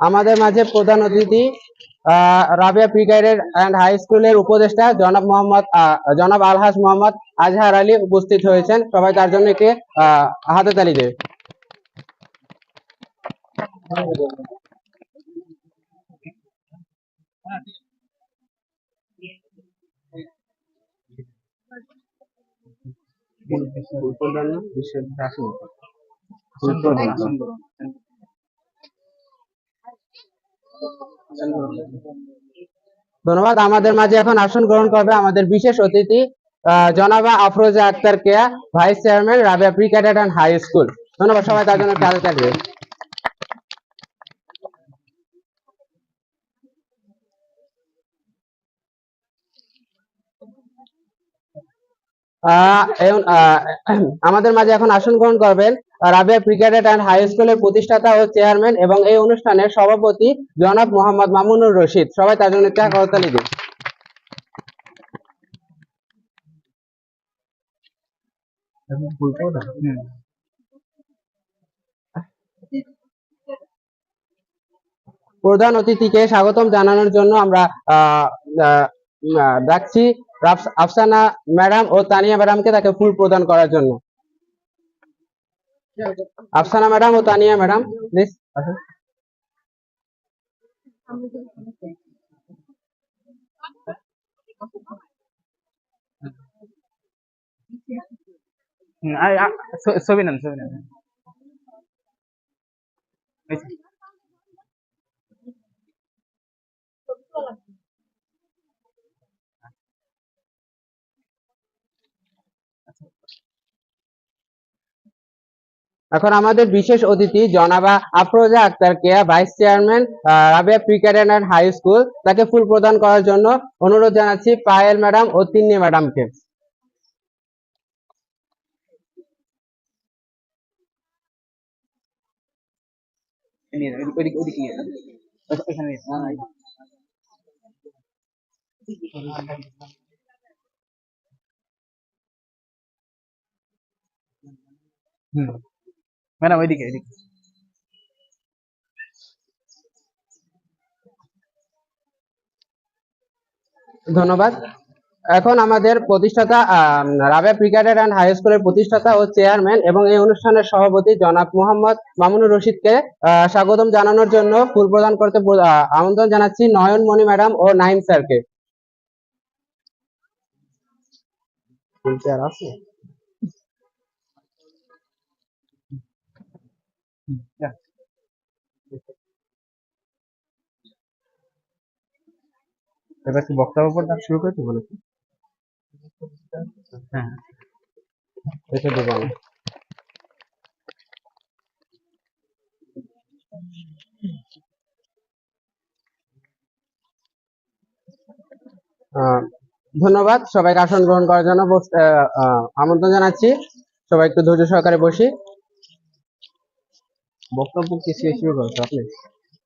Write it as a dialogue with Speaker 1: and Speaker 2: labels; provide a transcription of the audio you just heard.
Speaker 1: আমাদের মাঝে প্রধান অতিথি Rabia pre cadet and high স্কুলের উপদেষ্টা জনাব আলহাজ মোহাম্মদ আজহার আলী উপস্থিত হয়েছেন। সবাই তার জন্য একটি হাতে তালি দেবে। ধন্যবাদ। আমাদের মাঝে এখন আসন গ্রহণ করবে আমাদের বিশেষ অতিথি জনাবা Afroza Akter Keya, vice chairman Rabia pre cadet and high school. ধন্যবাদ। সবাই তার জন্য তালি তালি দেবে। আমাদের মাঝে এখন আসন গ্রহণ করবেন Rabia pre cadet and high স্কুলের প্রতিষ্ঠাতা ও চেয়ারম্যান এবং এই অনুষ্ঠানের সভাপতি জনাব মোহাম্মদ মামুনুর রশিদ। সবাই তার জন্য করতালি দিন। প্রধান অতিথিকে স্বাগতম জানানোর জন্য আমরা ডাকছি আফসানা ম্যাডাম ও তানিয়া ম্যাডামকে তাকে ফুল প্রদান করার জন্য। আফসানা ম্যাডাম ও তানিয়া ম্যাডাম প্লিজ আসুন।
Speaker 2: ছবি নেন ছবি নেন।
Speaker 1: এখন আমাদের বিশেষ অতিথি জনাবা Afroza Akter Keya, vice chairman Rabia pre cadet and high school, তাকে ফুল প্রদান করার জন্য অনুরোধ জানাচ্ছি পায়েল ম্যাডাম ও তিন্নি ম্যাডামকে।
Speaker 2: ম্যাডাম ওইদিকে ওইদিকে।
Speaker 1: ধন্যবাদ। এখন আমাদের প্রতিষ্ঠাতা Rabia pre cadet and high স্কুলের প্রতিষ্ঠাতা ও চেয়ারম্যান এবং এই অনুষ্ঠানের সভাপতি জনাব মোহাম্মদ মামুনুর রশিদকে স্বাগতম জানানোর জন্য ফুল প্রদান করতে আমন্ত্রণ জানাচ্ছি নয়নমণি ম্যাডাম ও নাইম স্যারকে।
Speaker 2: এবার কি বক্তব্য পড়া শুরু করতে বলেছি? হ্যাঁ
Speaker 1: এটা দেবো আমি। ধন্যবাদ। সবাইকে আসন গ্রহণ করার জন্য আমন্ত্রণ জানাচ্ছি। সবাই একটু ধৈর্য সহকারে বসি। বক্তব্য কি শুরু করছো আপনি?